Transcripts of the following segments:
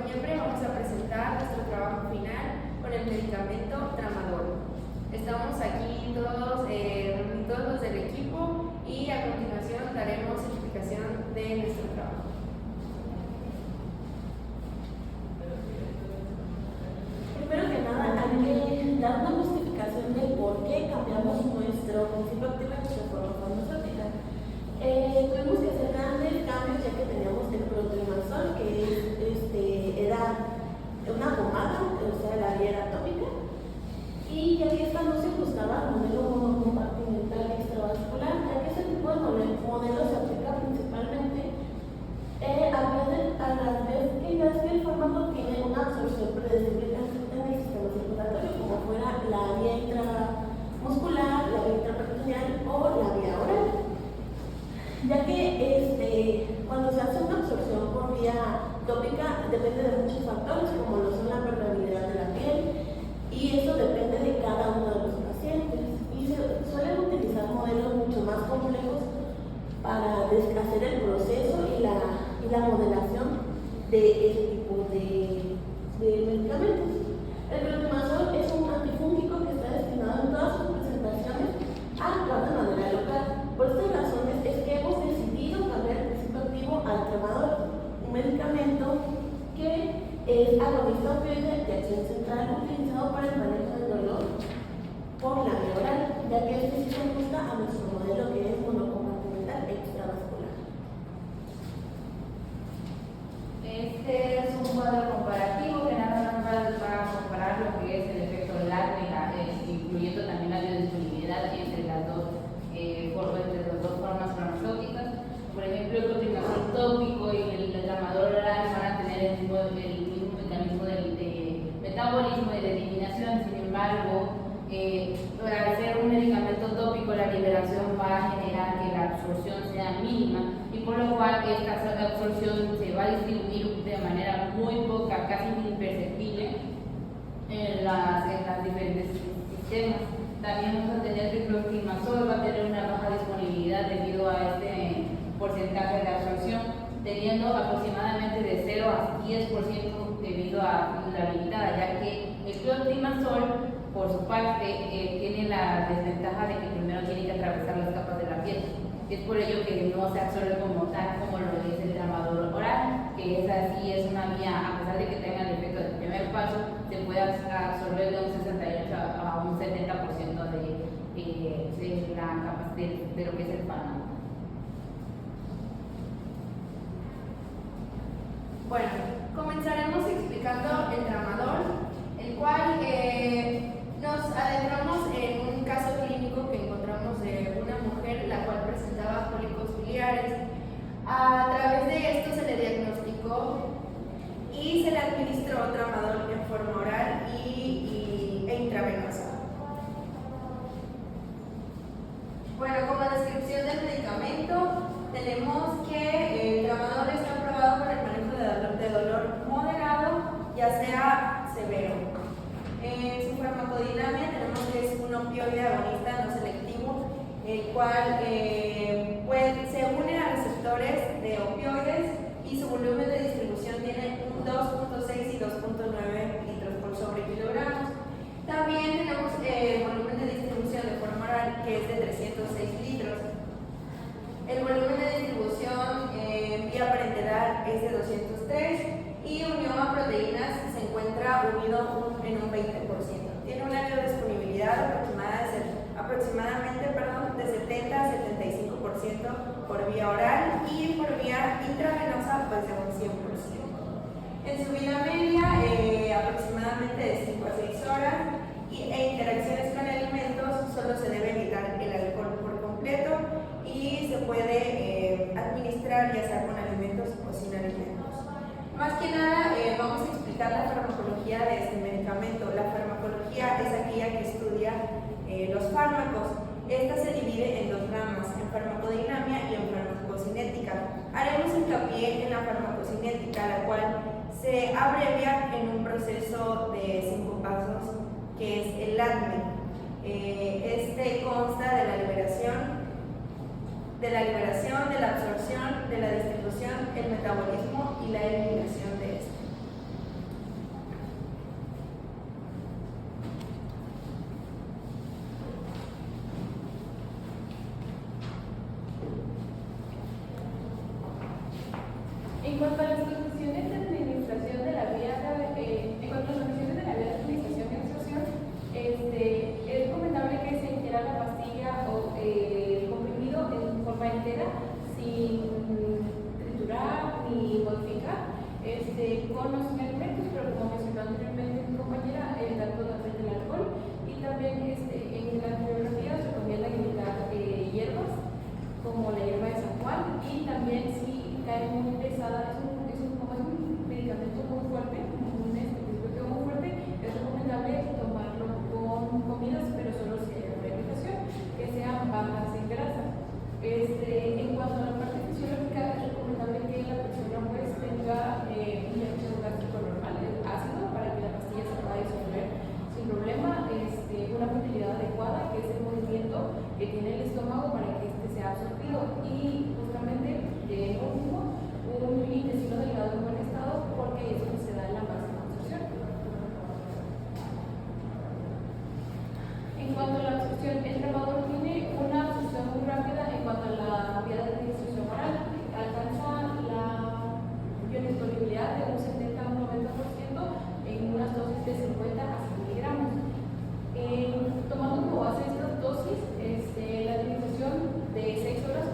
noviembre vamos a presentar nuestro trabajo final con el medicamento Tramadol. Estamos aquí todos los del equipo y a continuación daremos explicación de nuestro trabajo. Primero que nada, hay que dar una justificación de por qué cambiamos nuestro principio activo en nuestra forma farmacéutica. Tuvimos que hacer grandes cambios ya que teníamos el clotrimazol, que era una pomada, o sea, la vía era atómica, y ya que esta no se ajustaba al modelo monocompartimental extravascular, ya que ese tipo de modelo se aplica principalmente a las veces que el fármaco tiene una absorción predecible en el sistema circulatorio, como fuera la vía intramuscular, la vía intraperitoneal o la vía oral. Ya que cuando se hace una absorción por vía tópica depende de muchos factores, como lo son la permeabilidad de la piel, y eso depende de cada uno de los pacientes. Y se suelen utilizar modelos mucho más complejos para hacer el proceso y la modelación de este tipo de medicamentos. El clotrimazol es un antifúngico que está destinado en todas sus presentaciones a actuar de manera local. Por estas razones es que hemos decidido cambiar el principio activo al Tramadol, un medicamento que es agonista opioide de acción central utilizado para el manejo del dolor por la vía oral, ya que este sí se ajusta a nuestro modelo que es monocompartimental extravascular. Este es un cuadro comparativo que nada más va a comparar lo que es el efecto láctea, incluyendo también la biodisponibilidad entre las dos formas farmacéuticas. Por ejemplo, el clotrimazol tópico y el Tramadol oral van a tener el mismo mecanismo de metabolismo y de eliminación. Sin embargo, al ser un medicamento tópico, la liberación va a generar que la absorción sea mínima, y por lo cual esta absorción se va a distribuir de manera muy poca, casi imperceptible en las diferentes sistemas. También vamos a tener que el clotrimazol va a tener una baja disponibilidad debido a este porcentaje de absorción, teniendo aproximadamente de 0 a 10% debido a la limitada, ya que el clotrimazol, por su parte, tiene la desventaja de que primero tiene que atravesar las capas de la piel. Es por ello que no se absorbe como tal como lo es el Tramadol oral, que esa sí es una vía, a pesar de que tenga el efecto del primer paso, se puede absorber de un 68 a un 70% de la capacidad de lo que es el fármaco. Bueno, comenzaremos explicando el Tramadol, el cual nos adentramos en un caso clínico que encontramos de una mujer la cual presentaba cólicos biliares. A través de esto se le diagnosticó y se le administró Tramadol en forma oral e intravenosa. Bueno, como descripción del medicamento, tenemos que el Tramadol está aprobado para el manejo de dolor moderado, ya sea severo. En su farmacodinámica tenemos que es un opioide agonista no selectivo, el cual se une a receptores de opioides, y su volumen de distribución tiene un 2.6 y 2.9 litros por sobre kilogramos. También tenemos volumen de distribución de forma oral, que es de 306 litros. El volumen de distribución vía parenteral es de 203, y unión a proteínas se encuentra unido en un 20%. Tiene una biodisponibilidad aproximadamente de 70 a 75% por vía oral, y por vía intravenosa pues de un 100%. En su vida media aproximadamente de 5 a 6 horas, e interacciones con alimentos solo se debe evitar el alcohol por completo, y se puede administrar ya sea con alimentos o sin alimentos. Más que nada vamos a explicar la farmacología de este medicamento. La farmacología es aquella que estudia los fármacos. Esta se divide en dos ramas, en farmacodinamia y en farmacocinética. Haremos hincapié en la farmacocinética, la cual se abrevia en un proceso de 5 pasos, que es el ADME. Este consta de la liberación, de la absorción, de la distribución, el metabolismo y la eliminación de esto. cuanto a las condiciones de administración de la vía, en cuanto a las condiciones de la vía de administración y absorción, es recomendable que se ingiera la pastilla o el comprimido en forma entera, sin triturar ni modificar, con los elementos, pero como mencionó anteriormente mi compañera, evitar totalmente el alcohol, y también en las bibliografías se recomienda evitar hierbas como la hierba de San Juan, y también si cae muy pesada, como es un medicamento muy fuerte, un antibiótico muy fuerte, es recomendable tomarlo con comidas, pero solo si hay una indicación, que sean bajas en grasa. En cuanto a la parte fisiológica, es recomendable que la persona pues tenga un ejercicio gástrico normal, ácido, para que la pastilla se pueda disolver sin problema, una motilidad adecuada, que es el movimiento que tiene el estómago para que sea absorbido, y justamente en último un intestino delgado en buen estado, porque eso se da en la máxima absorción. En cuanto a la absorción, el tramador tiene una absorción muy rápida en cuanto a la vía de administración oral, alcanza la biodisponibilidad de un 70 a un 90% en unas dosis de 50 a 100 miligramos. Tomando como base estas dosis, la administración de 6 horas,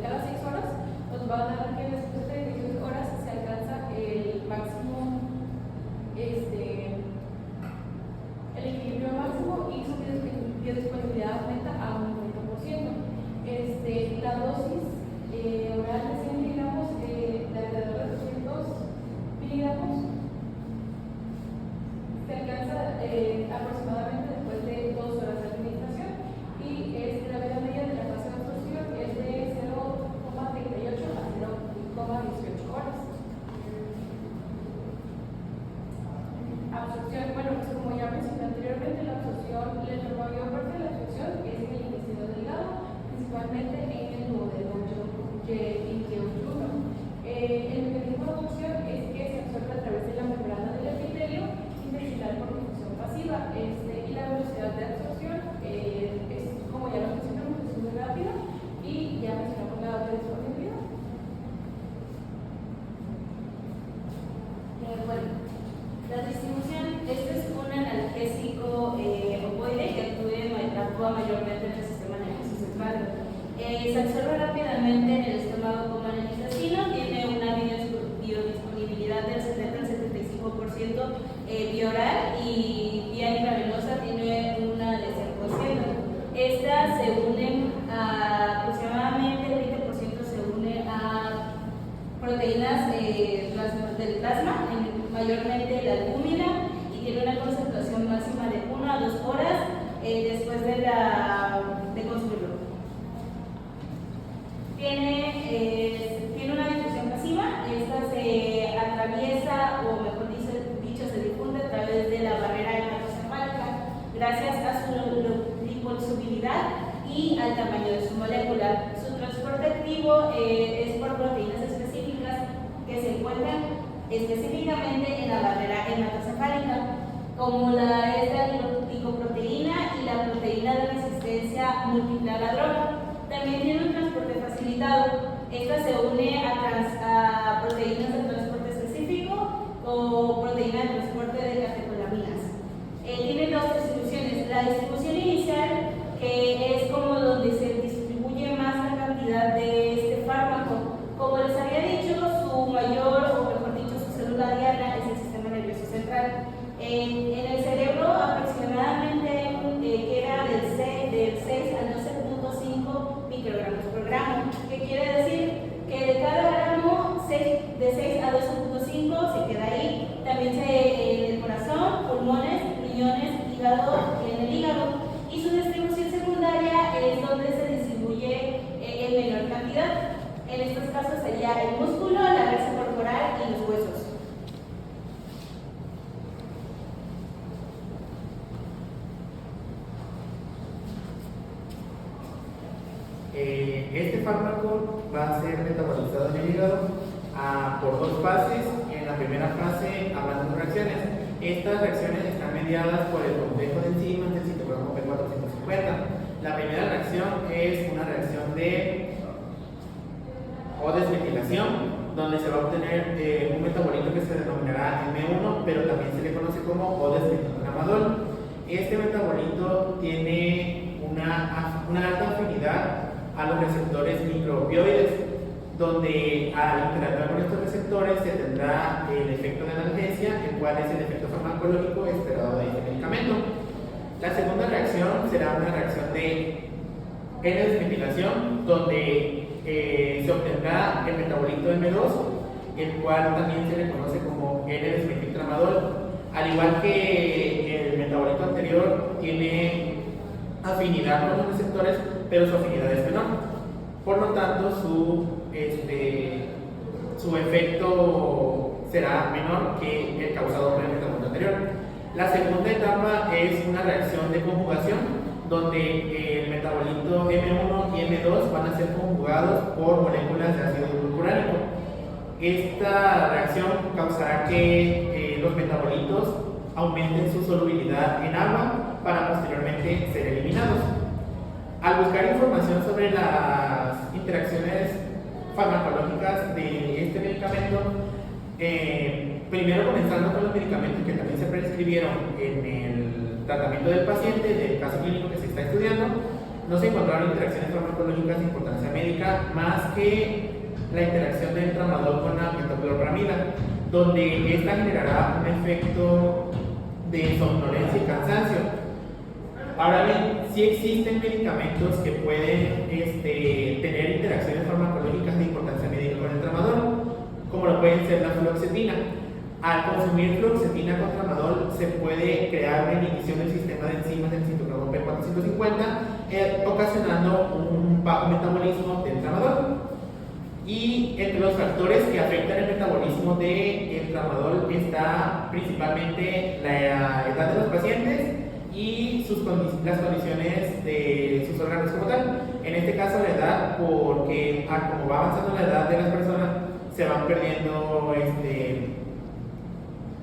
cada 6 horas, nos va a dar que después de 18 horas se alcanza el máximo, el equilibrio máximo, y su biodisponibilidad aumenta a un 90%. La dosis oral de 100 miligramos, de alrededor de 200 miligramos, se alcanza aproximadamente después de 2 horas de administración, y la vida media de la fase de absorción es de 0,38 a 0,18 horas. Absorción, bueno, pues como ya mencioné anteriormente, la absorción, la mayor parte de la absorción es en el intestino delgado, principalmente en el duodeno y yeyuno. El mecanismo de absorción es que se absorbe a través de la membrana del epitelio intestinal por difusión pasiva, y la velocidad de absorción es, como ya lo mencionamos, es muy rápida, y ya mencionamos la biodisponibilidad. Bueno, la distribución, este es un analgésico ovoide que actúa mayormente en el sistema nervioso central. Se absorbe rápidamente en el estómago como en el intestino, tiene una biodisponibilidad del 70 al 75% vía oral, y vía intravenosa tiene una de 100%. Estas se unen aproximadamente el 20% se une a proteínas del plasma, mayormente la albúmina, y tiene una concentración máxima de 1 a 2 horas después de consumirlo. Tiene una difusión pasiva, esta se atraviesa, o mejor dicho, se difunde a través de la barrera hematoencefálica gracias a su liposolubilidad y al tamaño de su molécula. Su transporte activo es por proteínas específicas que se encuentran específicamente en la barrera hematoencefálica, como la glicoproteína y la proteína de resistencia múltiple a la droga. También tiene un transporte facilitado. Esta se une a proteínas de transporte específico o proteína de transporte de catecolaminas. Tiene dos distribuciones. La distribución inicial, que es como donde se distribuye más la cantidad de este fármaco. Como les había dicho, su mayor, o mejor dicho, su célula diana es el sistema nervioso central. En el cerebro aproximadamente era del 6 al 12.5 microgramos por gramo, que quiere decir que de cada gramo de 6 a 12.5 se queda ahí. También en el corazón, pulmones, riñones, hígado, en el hígado. Y su distribución secundaria es donde se distribuye en menor cantidad. En estos casos sería el músculo, la grasa corporal y los huesos. Este fármaco va a ser metabolizado en el hígado por dos fases. En la primera fase hablando de reacciones. Estas reacciones están mediadas por el complejo de enzimas del citocromo P450. La primera reacción es una reacción de desmetilación, donde donde se va a obtener un metabolito que se denominará M1, pero también se le conoce como O-desfeniltramadol. Este metabolito tiene una alta afinidad a los receptores microopioides, donde al interactuar con estos receptores se tendrá el efecto de analgesia, el cual es el efecto farmacológico esperado de este medicamento. La segunda reacción será una reacción de N-desmetilación, donde se obtendrá el metabolito M2, el cual también se le conoce como N-desmetiltramadol. Al igual que el metabolito anterior, tiene afinidad con los receptores, pero su afinidad es menor. Por lo tanto, su efecto será menor que el causado por el metabolito anterior. La segunda etapa es una reacción de conjugación, donde el metabolito M1 y M2 van a ser conjugados por moléculas de ácido glucuránico. Esta reacción causará que los metabolitos aumenten su solubilidad en agua para posteriormente ser eliminados. Al buscar información sobre las interacciones farmacológicas de este medicamento, primero comenzando con los medicamentos que también se prescribieron en el tratamiento del paciente, del caso clínico que se está estudiando, no se encontraron interacciones farmacológicas de importancia médica más que la interacción del tramadol con la metoclopramida, donde esta generará un efecto de somnolencia y cansancio. Ahora bien, sí existen medicamentos que pueden tener interacciones farmacológicas de importancia médica con el tramadol, como lo pueden ser la fluoxetina. Al consumir fluoxetina con tramadol se puede crear una inhibición del sistema de enzimas del citocromo P450, ocasionando un bajo metabolismo del tramadol. Y entre los factores que afectan el metabolismo del tramadol está principalmente la edad de los pacientes y las condiciones de sus órganos como tal. En este caso la edad, porque como va avanzando la edad de las personas, se van perdiendo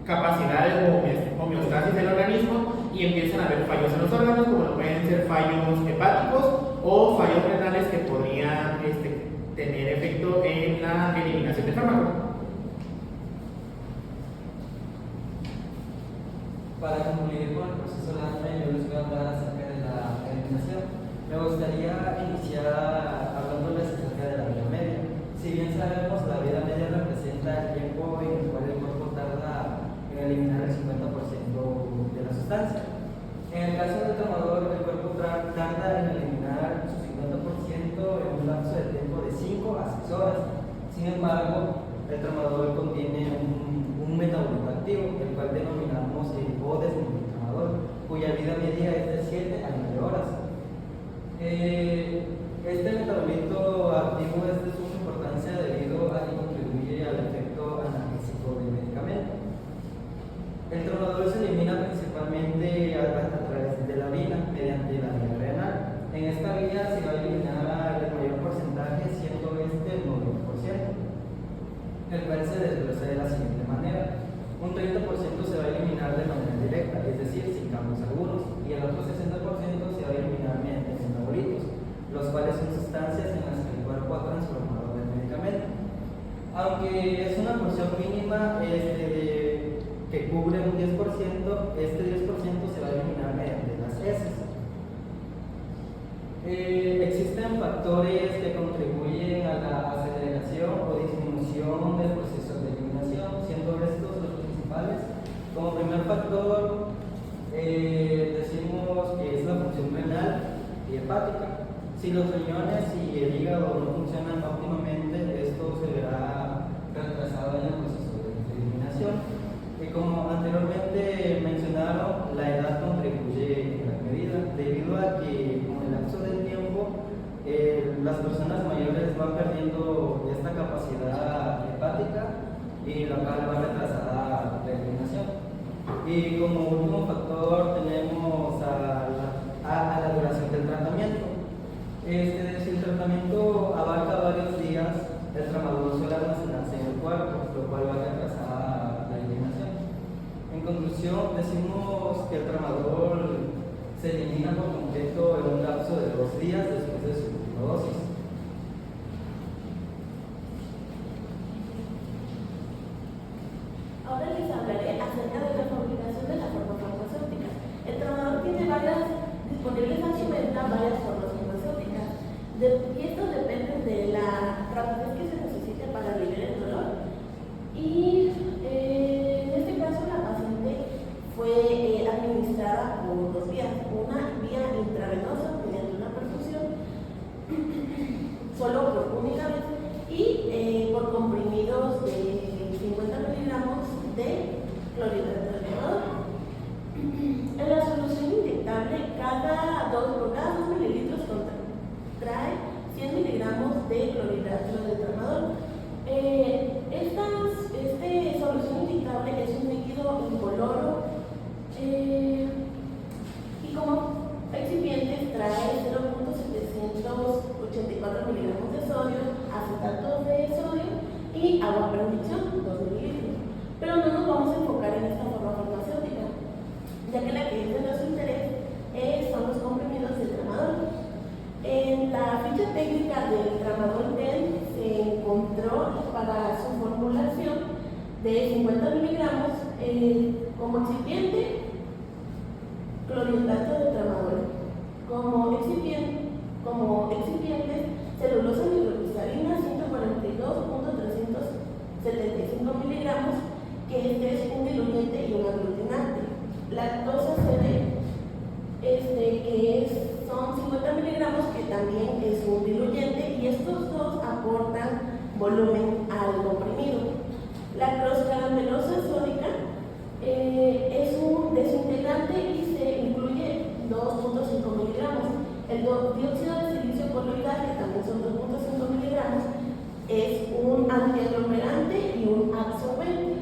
capacidades o homeostasis del organismo y empiezan a haber fallos en los órganos, como pueden ser fallos hepáticos o fallos renales que podrían tener efecto en la eliminación del fármaco. Para concluir con el proceso de la yo les voy a hablar acerca de la eliminación. Me gustaría iniciar hablándoles acerca de la vida media. Si bien sabemos, la vida media representa el tiempo en el cual el cuerpo tarda en eliminar el 50% de la sustancia. En el caso del tramador, el cuerpo tarda en eliminar su 50% en un lapso de tiempo de 5 a 6 horas. Sin embargo, el tramador contiene un metabolito activo, el cual denominamos el O-desfeniltramadol, cuya vida media es de 7 a 9 horas. Este metabolito activo es de suma importancia debido a que contribuye al efecto analgésico del medicamento. El tramadol se elimina principalmente a través de la orina, mediante la vía renal. En esta vía se va a eliminar el mayor porcentaje, siendo el 90%, el cual se desglosa de la siguiente manera. Un 30% se va a eliminar de manera directa, es decir, sin cambios algunos, y el otro 60% se va a eliminar mediante metabolitos, los cuales son sustancias en las que el cuerpo ha transformado el medicamento. Aunque es una porción mínima que cubre un 10%, este 10% se va a eliminar mediante las heces. Existen factores que contribuyen a la aceleración o disminución del proceso de eliminación, siendo estos los principales. Como primer factor, decimos que es la función renal y hepática. Si los riñones y el hígado no funcionan óptimamente, esto se verá retrasado en el proceso de eliminación. Y como anteriormente mencionaron, la edad contribuye en gran medida, debido a que con el lapso del tiempo las personas mayores van perdiendo esta capacidad hepática y la cual va retrasada la eliminación. Y como último factor tenemos a la duración del tratamiento. Si el tratamiento abarca varios días, el tramadol suele almacenarse en el cuerpo, lo cual va a retrasar la eliminación. En conclusión, decimos que el tramadol se elimina por completo en un lapso de 2 días después de su última dosis. de la rapidez que se necesite para aliviar el dolor. Y en este caso la paciente fue administrada por dos vías, una vía intravenosa mediante una perfusión solo por única vez y por comprimidos de 50 miligramos de clorhidrato de tramadol. En la solución inyectable, por cada 2 mililitros trae 100 miligramos de clorhidrato de tramadol. Esta solución inyectable es un líquido incoloro y como excipientes trae 0.784 miligramos de sodio, acetato de sodio y agua para inyección, 2 mililitros. Pero no nos vamos a enfocar en esta forma farmacéutica, ya que la que es de nuestro interés son los comprimidos de tramadol. En la ficha técnica del tramadol TEN se encontró para su formulación de 50 miligramos como excipiente clorhidrato de tramadol, como excipientes celulosa nitroglicérina 142.375 miligramos, que este es un diluyente y un aglutinante. Lactosa CD, son 50 miligramos, que también es un diluyente, y estos dos aportan volumen al comprimido. La clorcaramelosa sódica es un desintegrante y se incluye 2.5 miligramos. El dióxido de silicio coloidal, que también son 2.5 miligramos, es un antiaglomerante y un absorbente.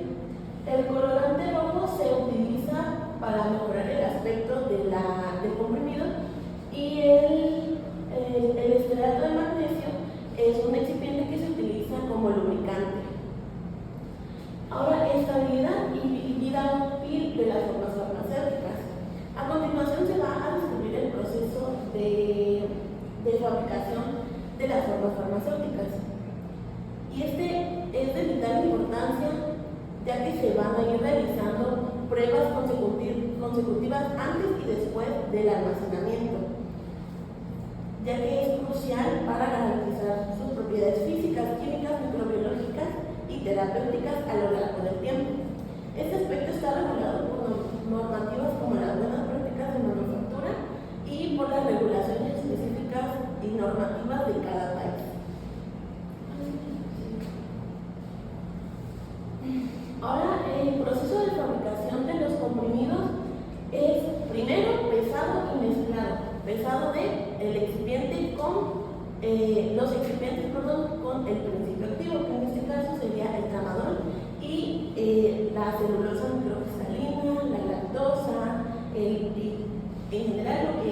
El colorante rojo se utiliza para mejorar el aspecto del comprimido, y el esterato de magnesio es un excipiente que se utiliza como lubricante. Ahora, estabilidad y vida útil de las formas farmacéuticas. A continuación se va a describir el proceso de fabricación de las formas farmacéuticas. Y este es de vital importancia, ya que se van a ir realizando pruebas consecutivas antes y después del almacenamiento, ya que es crucial para garantizar sus propiedades físicas, químicas, microbiológicas y terapéuticas a lo largo del tiempo. Este aspecto está regulado por normativas como las buenas prácticas de manufactura y por las regulaciones específicas y normativas de cada país. Ahora, el proceso de fabricación de los comprimidos es primero pesado y mezclado. Pesado el excipiente con los excipientes con el principio activo, que en este caso sería el tramadol, y la celulosa nitroglicérina, la lactosa, y en general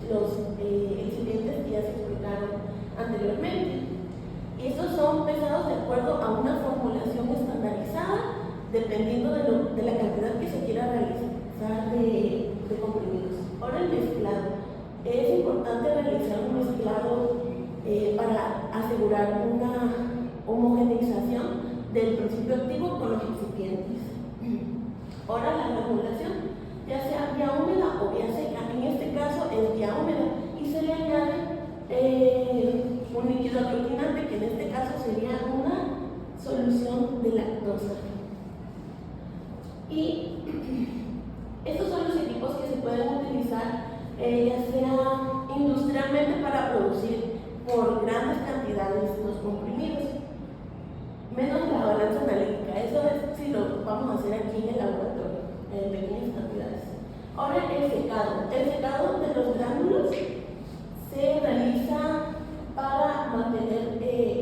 los excipientes que ya se explicaron anteriormente. Y estos son pesados de acuerdo a una formulación estandarizada, dependiendo de la cantidad que se quiera realizar de comprimidos. Ahora, el mezclado. Es importante realizar un mezclado para asegurar una homogeneización del principio activo con los excipientes. Ahora, la granulación, ya sea vía húmeda o vía seca. En este caso es vía húmeda y se le añade un líquido aglutinante, que en este caso sería una solución de lactosa. Y estos son los equipos que se pueden utilizar ya sea industrialmente para producir por grandes cantidades los comprimidos, menos la balanza analítica. Eso es si lo vamos a hacer aquí en el laboratorio, en pequeñas cantidades. Ahora, el secado. El secado de los gránulos se realiza para mantener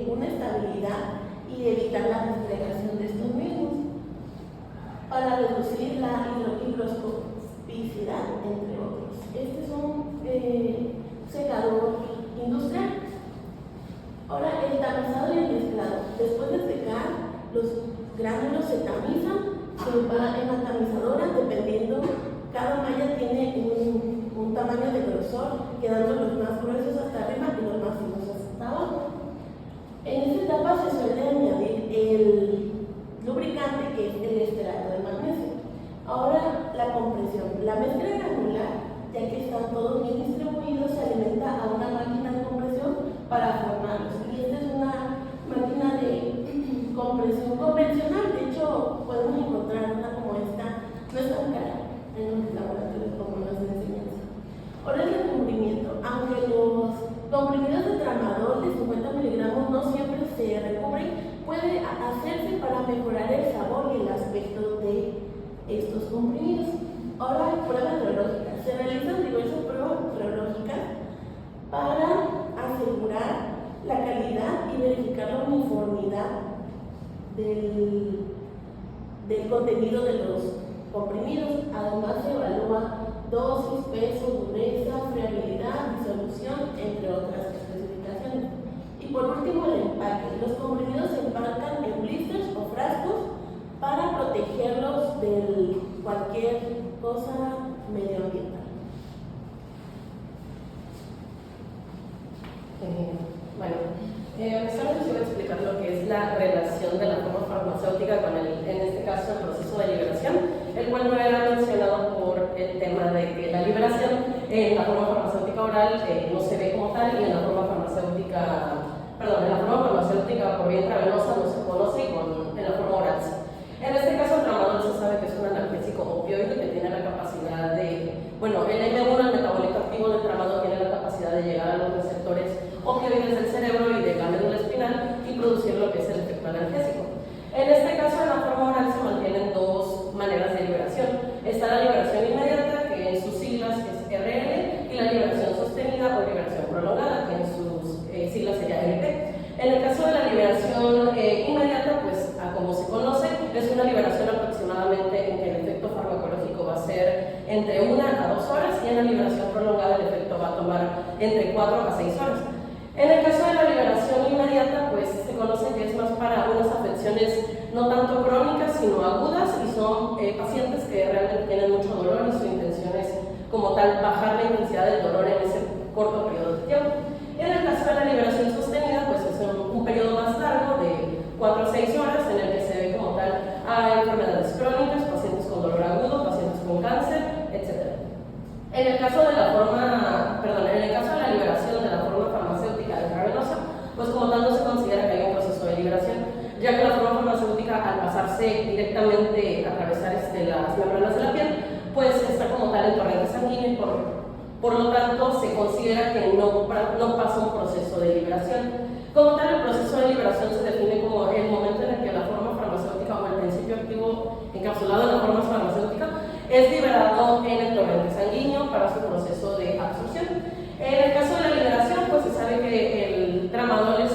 una estabilidad y evitar la disgregación de estos mismos, para reducir la higroscopicidad, entre otros. Este es un secador industrial. Ahora, el tamizado y el mezclado. Después de secar, los gránulos se tamizan, se va en la tamizadora, dependiendo, cada malla tiene un tamaño de grosor, quedando los más gruesos hasta arriba y los más finos hasta abajo. En esta etapa se suele añadir el lubricante, que es el esterato de magnesio. Ahora, la compresión. La mezcla granular, ya que están todos bien distribuidos, se alimenta a una máquina de compresión para formar manos. Y esta es una máquina de compresión convencional. De hecho, podemos encontrar una como esta, no es tan cara en los laboratorios como los de enseñanza. Ahora el recubrimiento. Aunque los comprimidos de tramadol de 50 miligramos no siempre se recubren, puede hacerse para mejorar el sabor y el aspecto de estos comprimidos. Ahora hay pruebas biológicas. Se realizan diversas pruebas biológicas para asegurar la calidad y verificar la uniformidad del contenido de los comprimidos. Además se evalúa dosis, peso, dureza, friabilidad, disolución, entre otras especificaciones. Y por último, el empaque. Los comprimidos se empacan en blisters o frascos para protegerlos de cualquier cosa medioambiental. Solo les iba a explicar lo que es la relación de la forma farmacéutica con en este caso, el proceso de liberación, el cual no era mencionado por el tema de que la liberación en la forma farmacéutica oral no se ve como tal, y en la forma farmacéutica, por vía intravenosa no se conoce, y en la forma oral sí. En este caso, el tramadol se sabe que es un analgésico opioide que tiene la capacidad de, el M1, el metabolito activo del tramadol, tiene la capacidad de llegar a los receptores opioides del cerebro y de la médula espinal y producir lo que es el efecto analgésico. En este caso, en la forma oral se mantienen dos maneras de liberación. Está la liberación inmediata, que en sus siglas es RL, y la liberación sostenida o liberación prolongada, que en sus siglas sería LP. En el caso de la liberación inmediata, pues como se conoce, es una liberación aproximadamente en que el efecto farmacológico va a ser entre 1 a 2 horas, y en la liberación prolongada el efecto va a tomar entre 4 a 6 horas. En el caso de la liberación inmediata, pues se conoce que es más para unas afecciones no tanto crónicas, sino agudas, y son pacientes que realmente tienen mucho dolor y su intención es, como tal, bajar la intensidad del dolor en ese corto periodo de tiempo. En el caso de la liberación sostenida, pues es un periodo más largo de 4 a 6 horas, en el que se ve como tal a enfermedades crónicas, pacientes con dolor agudo, pacientes con cáncer, etc. En el caso de la liberación de la forma farmacéutica intravenosa, pues como tal no se considera que haya un proceso de liberación, ya que la forma farmacéutica, al pasarse directamente a atravesar las membranas de la piel, pues está como tal en torrente sanguíneo, y por lo tanto se considera que no pasa un proceso de liberación. Como tal, el proceso de liberación se define como el momento en el que la forma farmacéutica o el principio activo encapsulado en la forma farmacéutica es liberado en el torrente sanguíneo para su proceso de absorción. En el caso de la liberación, pues se sabe que el tramadol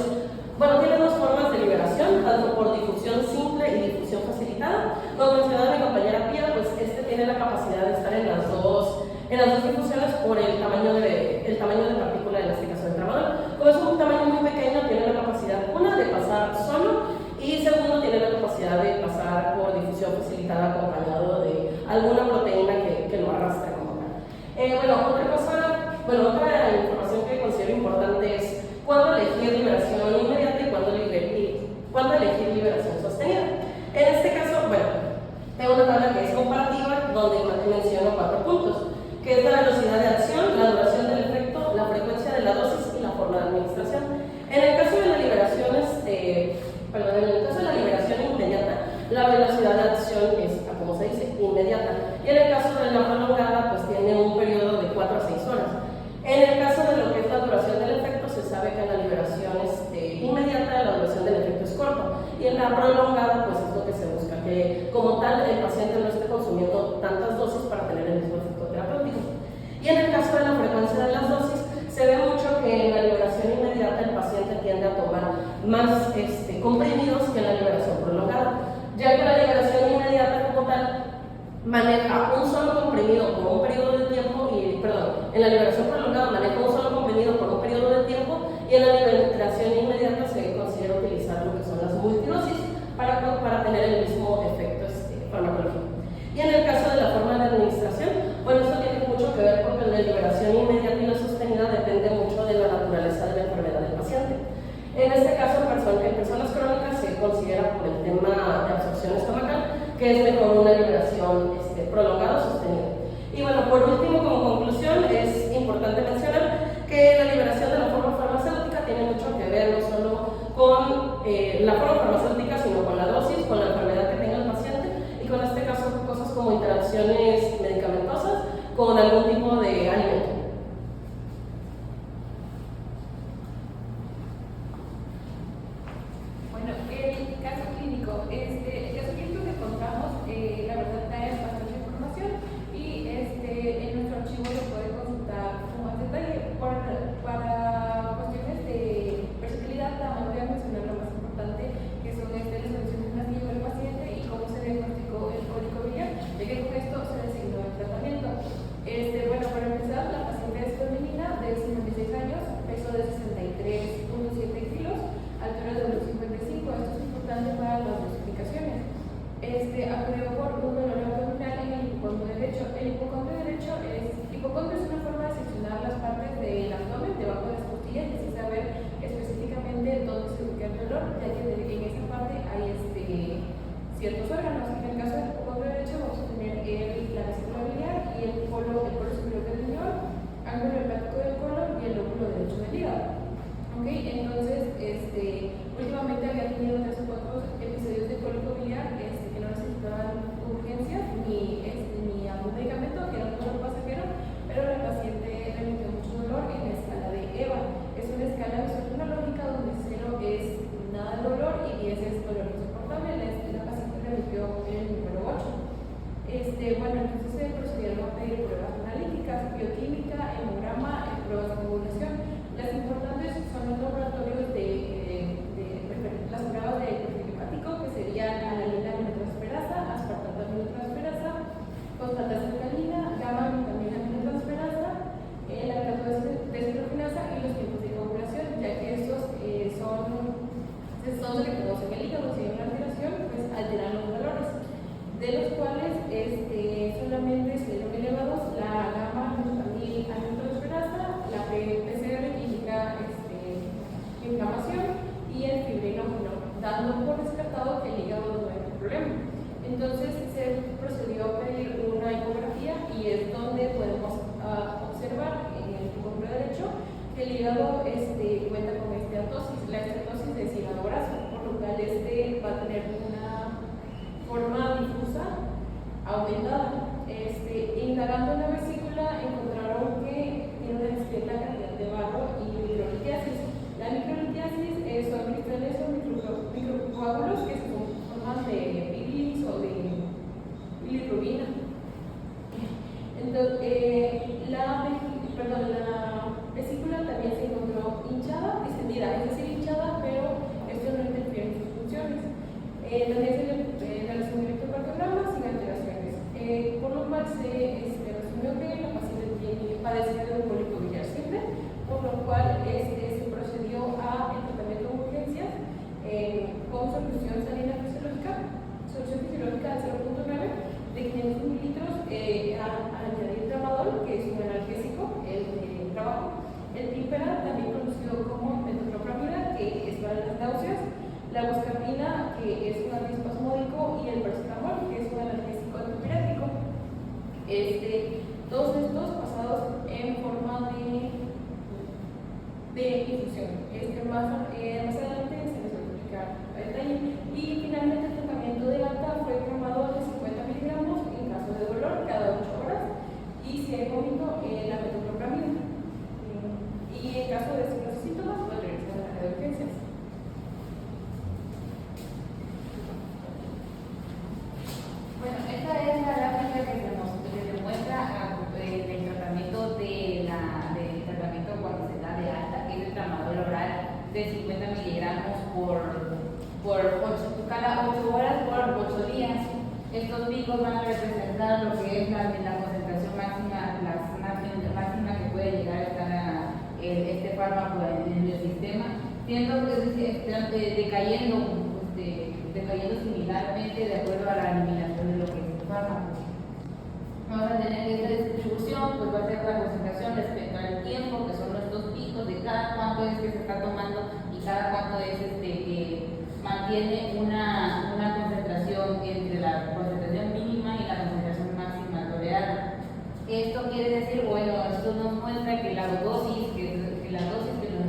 tiene dos formas de liberación, tanto por difusión simple y difusión facilitada. Como mencionaba mi compañera Pía, pues este tiene la capacidad de estar en las dos difusiones por el tamaño de partícula, en este caso del tramadol. Como es un tamaño muy pequeño, tiene la capacidad, una, de pasar solo, y segundo, tiene la capacidad de pasar por difusión facilitada acompañado de alguna proteína que lo arrastra como tal. Otra información que considero importante es cuándo elegir liberación inmediata y cuándo elegir liberación sostenida. En este caso, tengo una tabla que es comparativa, donde menciono 4 puntos, que es la velocidad de acción, la duración del efecto, la frecuencia de la dosis y la forma de administración. En el caso de la liberación, inmediata, la velocidad de acción es, como se dice, inmediata. Y en el caso de la prolongada, pues tiene un periodo de 4 a 6 horas. En el caso de lo que es la duración del efecto, se sabe que en la liberación inmediata la duración del efecto es corto, y en la prolongada, pues es lo que se busca, que como tal el paciente no esté consumiendo tantas dosis para tener el mismo efecto terapéutico. Y en el caso de la frecuencia de las dosis, se ve mucho que en la liberación inmediata el paciente tiende a tomar más comprimidos que en la liberación prolongada, ya que la liberación inmediata como tal maneja un solo comprimido por un periodo de tiempo, en la liberación prolongada maneja un solo comprimido por un periodo de tiempo, y en la liberación inmediata se considera utilizar lo que son las multidosis para tener el mismo efecto farmacológico. Y en el caso de la forma de administración, esto tiene mucho que ver porque la liberación inmediata y la sostenida depende mucho de la naturaleza de la enfermedad del paciente. En este caso, en personas crónicas se considera por el tema de absorción estomacal que es mejor una liberación prolongada o sostenida. Y por último, como conclusión, es importante mencionar que la liberación de la forma farmacéutica tiene mucho que ver no clínico. El caso clínico que encontramos, la verdad, trae bastante información y en nuestro archivo lo puede consultar con más detalle. Para cuestiones de versatilidad, también voy a mencionar lo más importante, que son las condiciones en las que llegó el paciente y cómo se diagnosticó el cólico biliar, ya que con esto se designó el tratamiento. Bueno, para empezar, la paciente es femenina de 56 años, peso de 63.7 kilos, altura de 1,55. Esto es importante para las justificaciones. Acudió por un dolor abdominal en el hipocondrio derecho. El hipocondrio derecho hipocondrio es una forma de seccionar las partes del abdomen debajo de las costillas y así saber específicamente dónde se ubica el dolor, ya que en esa parte hay ciertos órganos. En el caso del hipocondrio derecho vamos a tener la vesícula biliar y el polo superior del riñón, ángulo hepático del colon y el lóbulo derecho del hígado. Entonces, últimamente había tenido 3 o 4 episodios de cólico biliar que no necesitaban urgencias ni algún medicamento, que era un dolor pasajero, pero la paciente remitió mucho dolor en la escala de EVA. Es una escala visual-tecnológica donde 0 es nada de dolor y 10 es dolor insoportable. La paciente remitió el número 8. Entonces se procedieron a pedir pruebas analíticas, bioquímica, hemograma, pruebas de coagulación. Las importantes son los laboratorios las pruebas de perfil hepático, que serían alanina aminotransferasa, aspartato aminotransferasa, fosfatas alcalina, gamma glutamina aminotransferasa, lactato deshidrogenasa y los tiempos de coagulación, ya que estos se reconocen en el hígado. Si hay una alteración, pues alteran los valores, de los cuales solamente estuvieron elevados la gamma glutamina aminotransferasa, la PCR que indica inflamación y el fibrinógeno, dando por descartado que el hígado no es el problema. Entonces se procedió a pedir una ecografía y es donde podemos observar en el hipocondrio derecho que el hígado cuenta con esteatosis. La esteatosis es hígado graso, por lo cual va a tener una forma difusa aumentada. Indagando en la vesícula encontraron que tiene una discreta cantidad de barro y microlitiasis. La microlitiasis son cristales o microcoágulos que se forman de bilis o de bilirrubina. Entonces, la vesícula también se encontró hinchada, distendida, es decir, hinchada, pero esto no interfiere en sus funciones. También se le realizó un electrocardiograma sin alteraciones, por lo cual se resumió que la paciente padecía de un cólico biliar simple, por lo cual se procedió a el tratamiento de urgencias con solución salina fisiológica, de 0.9 de 500 mililitros, añadir tramadol, que es un analgésico, el de trabajo, el pípera, también conocido como metoclopramida, que es para las náuseas, la buscapina, que es un antiespasmódico, y el paracetamol, que es un analgésico antipirético. Todos estos pasados en forma de infusión. Más adelante se les va a explicar a detalle. Y finalmente el tratamiento de alta fue tramadol de 50 miligramos en caso de dolor cada 8 horas y si hay vómito la metoclopramida. Y en caso de signos y síntomas, pues regresar a la de urgencias. Bueno, esta es la gráfica que se muestra el tratamiento del tratamiento cuando se da de alta, que es el tramadol oral de 50 miligramos cada 8 horas por 8 días. Estos picos van a representar lo que es la concentración máxima que puede llegar a estar este fármaco en el sistema, siendo decayendo similarmente de acuerdo a la eliminación de lo que es el fármaco. Vamos a tener esta distribución, pues va a ser la concentración respecto al tiempo, que son estos picos de cada cuánto es que se está tomando y cada cuánto es que mantiene una concentración entre la concentración mínima y la concentración máxima tolerada. Esto quiere decir, bueno, esto nos muestra que la dosis que nos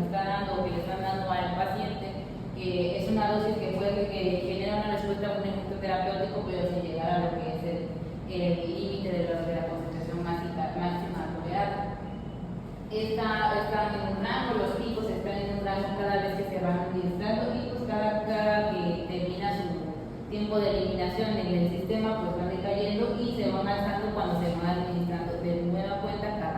está dando o que le están dando al paciente es una dosis que puede genera una respuesta a un efecto terapéutico, pero sin llegar a lo que es el límite de la concentración máxima tolerada. Están en un rango, los picos están en un rango cada vez que se van administrando y pues cada que termina su tiempo de eliminación en el sistema pues van decayendo y se van alzando cuando se van administrando de nueva cuenta cada